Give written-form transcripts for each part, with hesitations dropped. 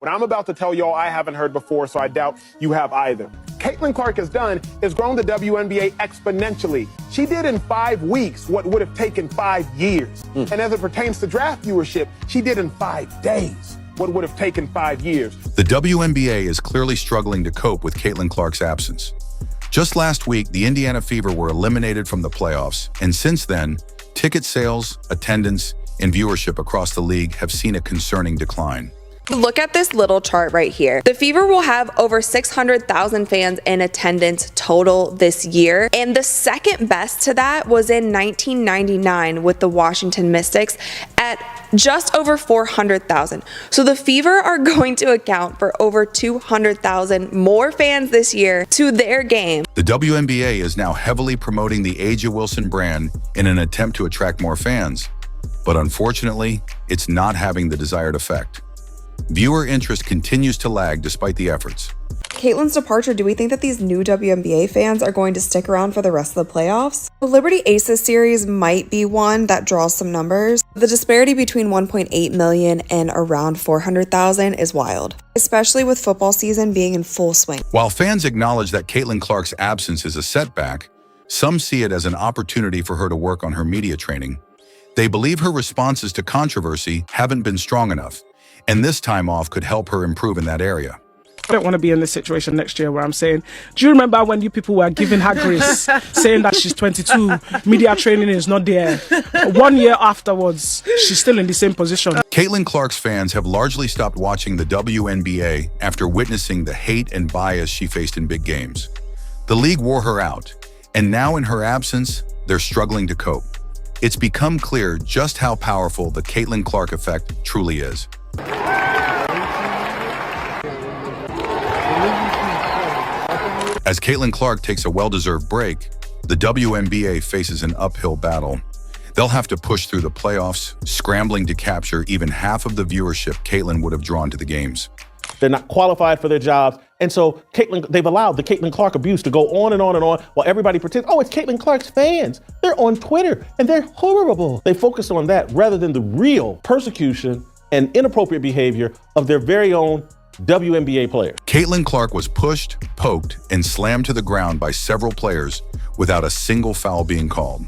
What I'm about to tell y'all I haven't heard before, so I doubt you have either. Caitlin Clark has done is grown the WNBA exponentially. She did in 5 weeks what would have taken 5 years. And as it pertains to draft viewership, she did in 5 days what would have taken 5 years. The WNBA is clearly struggling to cope with Caitlin Clark's absence. Just last week, the Indiana Fever were eliminated from the playoffs, and since then, ticket sales, attendance, and viewership across the league have seen a concerning decline. Look at this little chart right here. The Fever will have over 600,000 fans in attendance total this year. And the second best to that was in 1999 with the Washington Mystics at just over 400,000. So the Fever are going to account for over 200,000 more fans this year to their game. The WNBA is now heavily promoting the A'ja Wilson brand in an attempt to attract more fans. But unfortunately, it's not having the desired effect. Viewer interest continues to lag despite the efforts. Caitlin's departure, do we think that these new WNBA fans are going to stick around for the rest of the playoffs? The Liberty Aces series might be one that draws some numbers. The disparity between 1.8 million and around 400,000 is wild, especially with football season being in full swing. While fans acknowledge that Caitlin Clark's absence is a setback, some see it as an opportunity for her to work on her media training. They believe her responses to controversy haven't been strong enough, and this time off could help her improve in that area. I don't want to be in this situation next year where I'm saying, do you remember when you people were giving her grace, saying that she's 22, media training is not there. 1 year afterwards, she's still in the same position. Caitlin Clark's fans have largely stopped watching the WNBA after witnessing the hate and bias she faced in big games. The league wore her out, and now in her absence, they're struggling to cope. It's become clear just how powerful the Caitlin Clark effect truly is. As Caitlin Clark takes a well-deserved break, the WNBA faces an uphill battle. They'll have to push through the playoffs, scrambling to capture even half of the viewership Caitlin would have drawn to the games. They're not qualified for their jobs. And so they've allowed the Caitlin Clark abuse to go on and on and on while everybody pretends, oh, it's Caitlin Clark's fans. They're on Twitter and they're horrible. They focus on that rather than the real persecution and inappropriate behavior of their very own WNBA players. Caitlin Clark was pushed, poked, and slammed to the ground by several players without a single foul being called.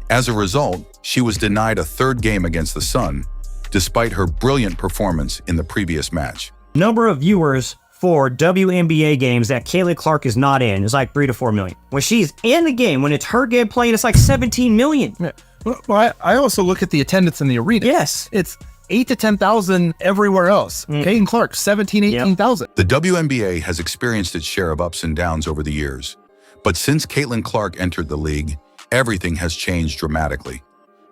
As a result, she was denied a third game against the Sun, despite her brilliant performance in the previous match. Number of viewers for WNBA games that Caitlin Clark is not in is like 3 to 4 million. When she's in the game, when it's her game playing, it's like 17 million. Yeah. Well, I also look at the attendance in the arena. Yes. It's 8 to 10,000 everywhere else. Caitlin Clark, 17, 18,000. The WNBA has experienced its share of ups and downs over the years. But since Caitlin Clark entered the league, everything has changed dramatically.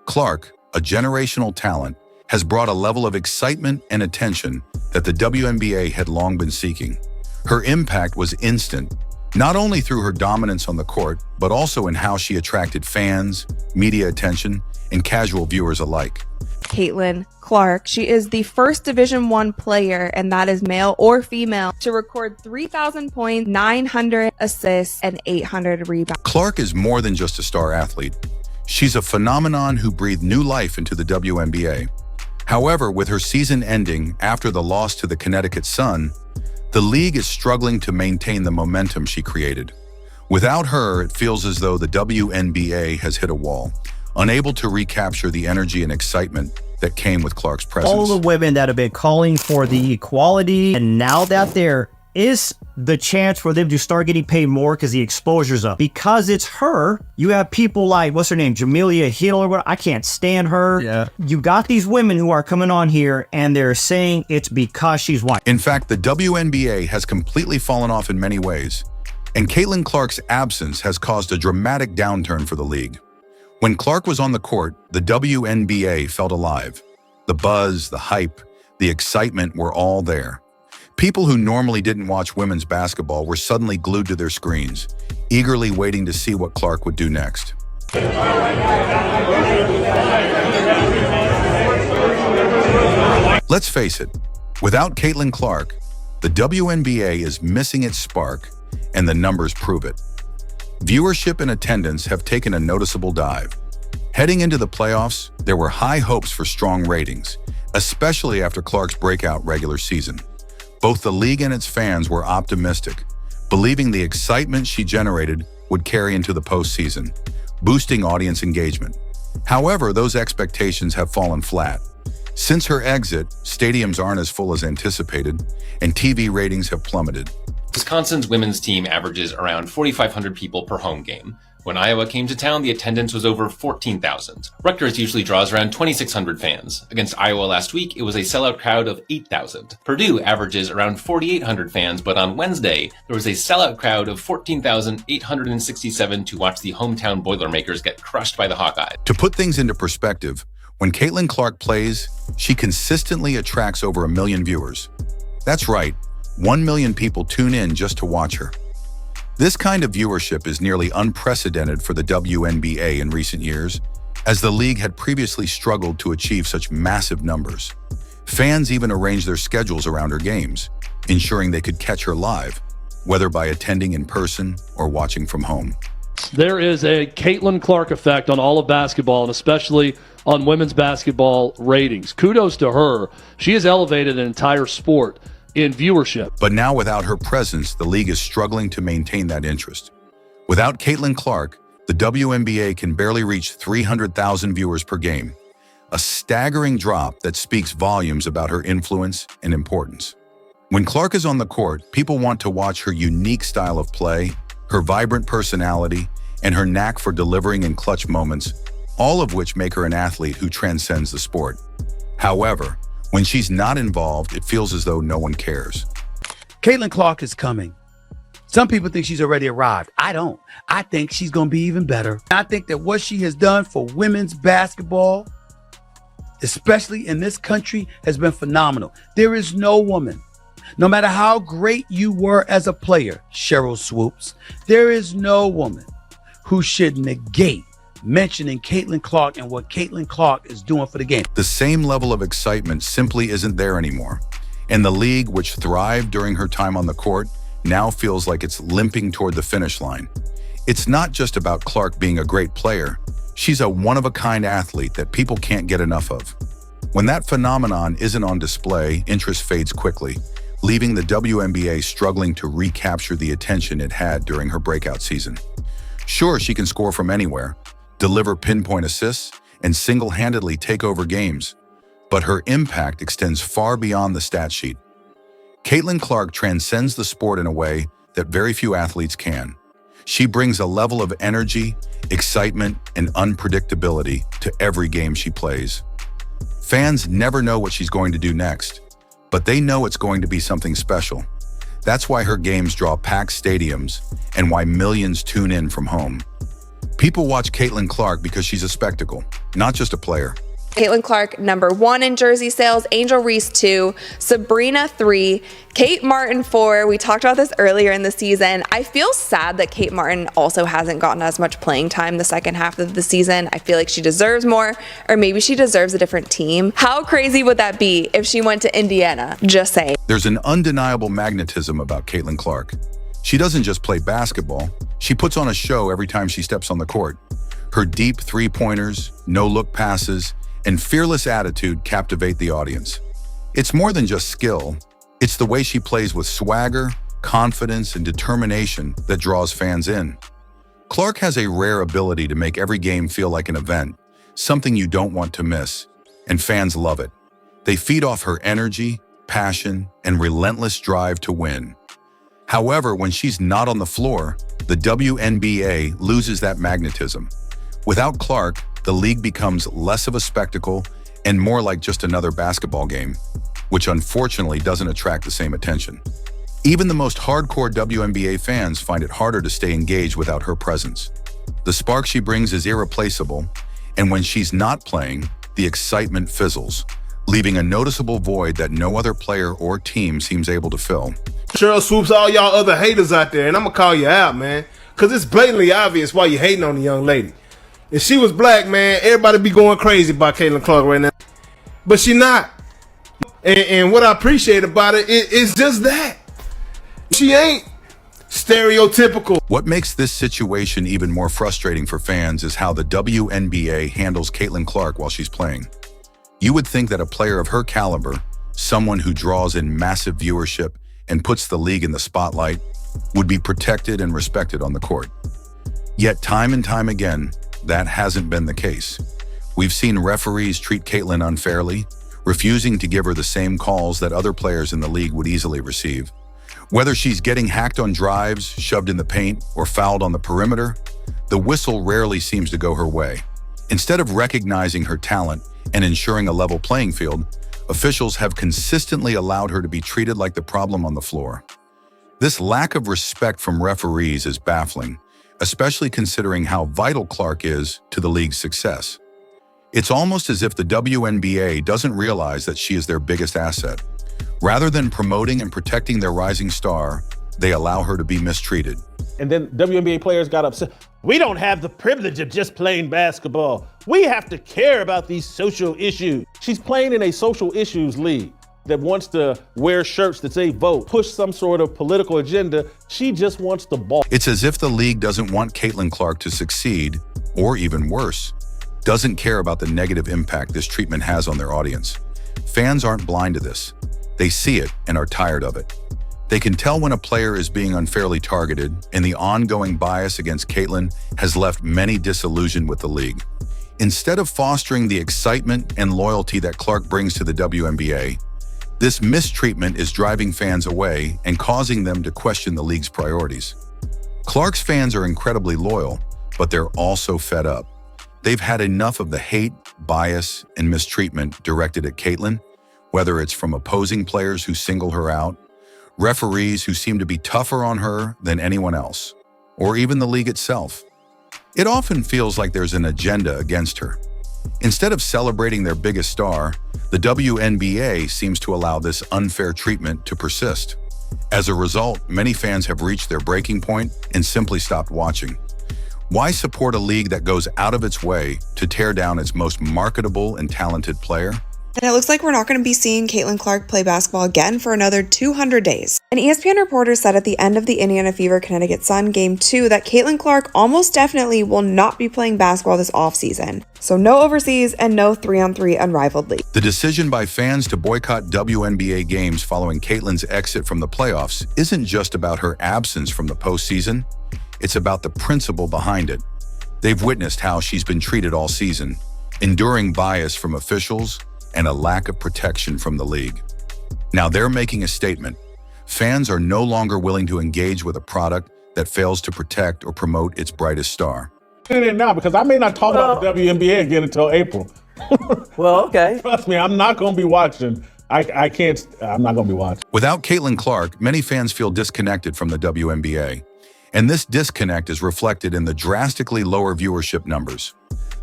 Clark, a generational talent, has brought a level of excitement and attention that the WNBA had long been seeking. Her impact was instant, not only through her dominance on the court, but also in how she attracted fans, media attention, and casual viewers alike. Caitlin Clark, she is the first Division I player, and that is male or female, to record 3,000 points, 900 assists, and 800 rebounds. Clark is more than just a star athlete. She's a phenomenon who breathed new life into the WNBA. However, with her season ending after the loss to the Connecticut Sun, the league is struggling to maintain the momentum she created. Without her, it feels as though the WNBA has hit a wall, unable to recapture the energy and excitement that came with Clark's presence. All the women that have been calling for the equality, and now that there is the chance for them to start getting paid more because the exposure's up. Because it's her, you have people like, what's her name, Jamelia Hill or what? I can't stand her. Yeah. You got these women who are coming on here and they're saying it's because she's white. In fact, the WNBA has completely fallen off in many ways, and Caitlin Clark's absence has caused a dramatic downturn for the league. When Clark was on the court, the WNBA felt alive. The buzz, the hype, the excitement were all there. People who normally didn't watch women's basketball were suddenly glued to their screens, eagerly waiting to see what Clark would do next. Let's face it, without Caitlin Clark, the WNBA is missing its spark, and the numbers prove it. Viewership and attendance have taken a noticeable dive. Heading into the playoffs, there were high hopes for strong ratings, especially after Clark's breakout regular season. Both the league and its fans were optimistic, believing the excitement she generated would carry into the postseason, boosting audience engagement. However, those expectations have fallen flat. Since her exit, stadiums aren't as full as anticipated, and TV ratings have plummeted. Wisconsin's women's team averages around 4,500 people per home game. When Iowa came to town, the attendance was over 14,000. Rutgers usually draws around 2,600 fans. Against Iowa last week, it was a sellout crowd of 8,000. Purdue averages around 4,800 fans, but on Wednesday, there was a sellout crowd of 14,867 to watch the hometown Boilermakers get crushed by the Hawkeyes. To put things into perspective, when Caitlin Clark plays, she consistently attracts over 1 million viewers. That's right, 1 million people tune in just to watch her. This kind of viewership is nearly unprecedented for the WNBA in recent years, as the league had previously struggled to achieve such massive numbers. Fans even arranged their schedules around her games, ensuring they could catch her live, whether by attending in person or watching from home. There is a Caitlin Clark effect on all of basketball, and especially on women's basketball ratings. Kudos to her. She has elevated an entire sport in viewership. But now without her presence, the league is struggling to maintain that interest. Without Caitlin Clark, the WNBA can barely reach 300,000 viewers per game, a staggering drop that speaks volumes about her influence and importance. When Clark is on the court, people want to watch her unique style of play, her vibrant personality, and her knack for delivering in clutch moments, all of which make her an athlete who transcends the sport. However, when she's not involved, it feels as though no one cares. Caitlin Clark is coming. Some people think she's already arrived. I don't. I think she's going to be even better. I think that what she has done for women's basketball, especially in this country, has been phenomenal. There is no woman, no matter how great you were as a player, Cheryl Swoops, there is no woman who should negate mentioning Caitlin Clark and what Caitlin Clark is doing for the game. The same level of excitement simply isn't there anymore. And the league, which thrived during her time on the court, now feels like it's limping toward the finish line. It's not just about Clark being a great player. She's a one-of-a-kind athlete that people can't get enough of. When that phenomenon isn't on display, interest fades quickly, leaving the WNBA struggling to recapture the attention it had during her breakout season. Sure, she can score from anywhere, deliver pinpoint assists, and single-handedly take over games, but her impact extends far beyond the stat sheet. Caitlin Clark transcends the sport in a way that very few athletes can. She brings a level of energy, excitement, and unpredictability to every game she plays. Fans never know what she's going to do next, but they know it's going to be something special. That's why her games draw packed stadiums and why millions tune in from home. People watch Caitlin Clark because she's a spectacle, not just a player. Caitlin Clark, #1 in jersey sales, Angel Reese 2, Sabrina 3, Kate Martin 4. We talked about this earlier in the season. I feel sad that Kate Martin also hasn't gotten as much playing time the second half of the season. I feel like she deserves more, or maybe she deserves a different team. How crazy would that be if she went to Indiana? Just saying. There's an undeniable magnetism about Caitlin Clark. She doesn't just play basketball, she puts on a show every time she steps on the court. Her deep three-pointers, no-look passes, and fearless attitude captivate the audience. It's more than just skill. It's the way she plays with swagger, confidence, and determination that draws fans in. Clark has a rare ability to make every game feel like an event, something you don't want to miss, and fans love it. They feed off her energy, passion, and relentless drive to win. However, when she's not on the floor, the WNBA loses that magnetism. Without Clark, the league becomes less of a spectacle and more like just another basketball game, which unfortunately doesn't attract the same attention. Even the most hardcore WNBA fans find it harder to stay engaged without her presence. The spark she brings is irreplaceable, and when she's not playing, the excitement fizzles, leaving a noticeable void that no other player or team seems able to fill. Cheryl Swoops, all y'all other haters out there, and I'm gonna call you out, man, because it's blatantly obvious why you're hating on the young lady. If she was black, man, everybody be going crazy about Caitlin Clark right now. But she not. And what I appreciate about it is just that. She ain't stereotypical. What makes this situation even more frustrating for fans is how the WNBA handles Caitlin Clark while she's playing. You would think that a player of her caliber, someone who draws in massive viewership and puts the league in the spotlight, would be protected and respected on the court. Yet time and time again, that hasn't been the case. We've seen referees treat Caitlin unfairly, refusing to give her the same calls that other players in the league would easily receive. Whether she's getting hacked on drives, shoved in the paint, or fouled on the perimeter, the whistle rarely seems to go her way. Instead of recognizing her talent and ensuring a level playing field, officials have consistently allowed her to be treated like the problem on the floor. This lack of respect from referees is baffling, especially considering how vital Clark is to the league's success. It's almost as if the WNBA doesn't realize that she is their biggest asset. Rather than promoting and protecting their rising star, they allow her to be mistreated. And then WNBA players got upset. We don't have the privilege of just playing basketball. We have to care about these social issues. She's playing in a social issues league that wants to wear shirts that say vote, push some sort of political agenda. She just wants the ball. It's as if the league doesn't want Caitlin Clark to succeed, or even worse, doesn't care about the negative impact this treatment has on their audience. Fans aren't blind to this. They see it and are tired of it. They can tell when a player is being unfairly targeted, and the ongoing bias against Caitlin has left many disillusioned with the league. Instead of fostering the excitement and loyalty that Clark brings to the WNBA, this mistreatment is driving fans away and causing them to question the league's priorities. Clark's fans are incredibly loyal, but they're also fed up. They've had enough of the hate, bias, and mistreatment directed at Caitlin, whether it's from opposing players who single her out, referees who seem to be tougher on her than anyone else, or even the league itself. It often feels like there's an agenda against her. Instead of celebrating their biggest star, the WNBA seems to allow this unfair treatment to persist. As a result, many fans have reached their breaking point and simply stopped watching. Why support a league that goes out of its way to tear down its most marketable and talented player? And it looks like we're not going to be seeing Caitlin Clark play basketball again for another 200 days. An ESPN reporter said at the end of the Indiana Fever Connecticut Sun Game 2 that Caitlin Clark almost definitely will not be playing basketball this offseason. So no overseas and no 3-on-3 unrivaled league. The decision by fans to boycott WNBA games following Caitlin's exit from the playoffs isn't just about her absence from the postseason. It's about the principle behind it. They've witnessed how she's been treated all season, enduring bias from officials and a lack of protection from the league. Now they're making a statement. Fans are no longer willing to engage with a product that fails to protect or promote its brightest star. Tune in now because I may not talk about the WNBA again until April. Well, okay. Trust me, I'm not going to be watching. I'm not going to be watching. Without Caitlin Clark, many fans feel disconnected from the WNBA. And this disconnect is reflected in the drastically lower viewership numbers.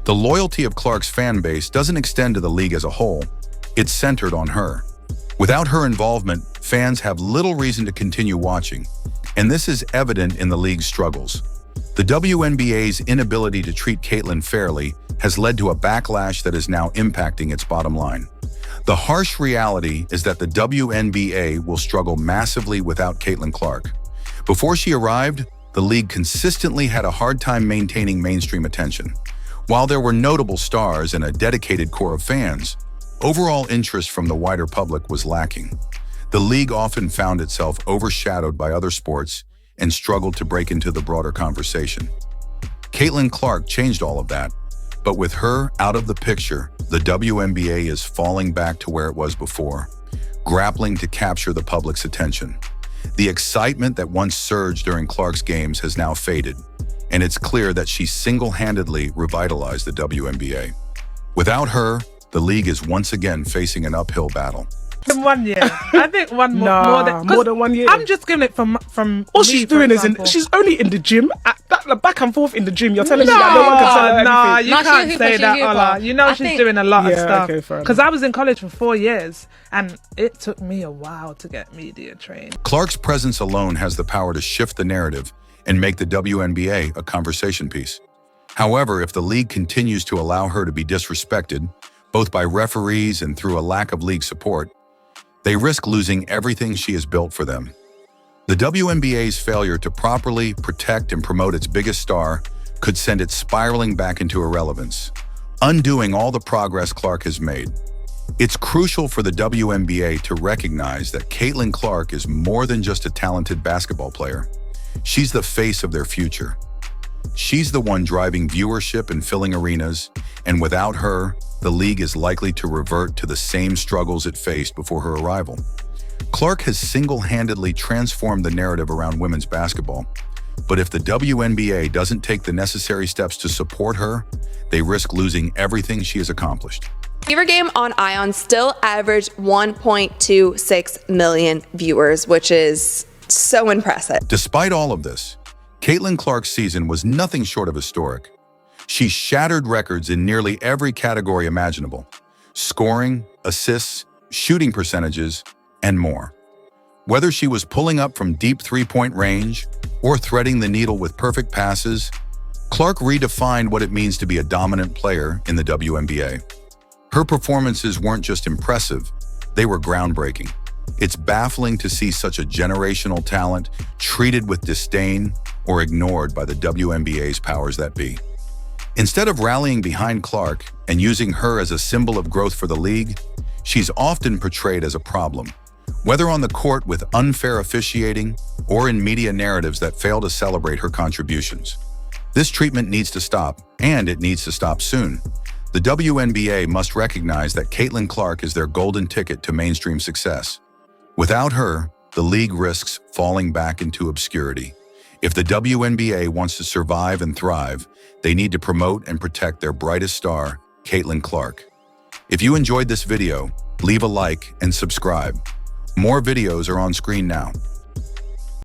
The loyalty of Clark's fan base doesn't extend to the league as a whole. It's centered on her. Without her involvement, fans have little reason to continue watching, and this is evident in the league's struggles. The WNBA's inability to treat Caitlin fairly has led to a backlash that is now impacting its bottom line. The harsh reality is that the WNBA will struggle massively without Caitlin Clark. Before she arrived, the league consistently had a hard time maintaining mainstream attention. While there were notable stars and a dedicated core of fans, overall interest from the wider public was lacking. The league often found itself overshadowed by other sports and struggled to break into the broader conversation. Caitlin Clark changed all of that, but with her out of the picture, the WNBA is falling back to where it was before, grappling to capture the public's attention. The excitement that once surged during Clark's games has now faded, and it's clear that she single-handedly revitalized the WNBA. Without her, the league is once again facing an uphill battle. 1 year. I think more than 1 year. I'm just giving it from All me, she's for doing example. is she's only in the gym, back and forth in the gym. You're telling me that no one can tell her No, anything. you can't say that, Ola. You know she's doing a lot of stuff. Okay, fair Because I was in college for 4 years, and it took me a while to get media trained. Clark's presence alone has the power to shift the narrative and make the WNBA a conversation piece. However, if the league continues to allow her to be disrespected, both by referees and through a lack of league support, they risk losing everything she has built for them. The WNBA's failure to properly protect and promote its biggest star could send it spiraling back into irrelevance, undoing all the progress Clark has made. It's crucial for the WNBA to recognize that Caitlin Clark is more than just a talented basketball player. She's the face of their future. She's the one driving viewership and filling arenas, and without her, the league is likely to revert to the same struggles it faced before her arrival. Clark has single-handedly transformed the narrative around women's basketball. But if the WNBA doesn't take the necessary steps to support her, they risk losing everything she has accomplished. Fever Game on Ion still averaged 1.26 million viewers, which is so impressive. Despite all of this, Caitlin Clark's season was nothing short of historic. She shattered records in nearly every category imaginable: scoring, assists, shooting percentages, and more. Whether she was pulling up from deep three-point range or threading the needle with perfect passes, Clark redefined what it means to be a dominant player in the WNBA. Her performances weren't just impressive, they were groundbreaking. It's baffling to see such a generational talent treated with disdain or ignored by the WNBA's powers that be. Instead of rallying behind Clark and using her as a symbol of growth for the league, she's often portrayed as a problem, whether on the court with unfair officiating or in media narratives that fail to celebrate her contributions. This treatment needs to stop, and it needs to stop soon. The WNBA must recognize that Caitlin Clark is their golden ticket to mainstream success. Without her, the league risks falling back into obscurity. If the WNBA wants to survive and thrive, they need to promote and protect their brightest star, Caitlin Clark. If you enjoyed this video, leave a like and subscribe. More videos are on screen now.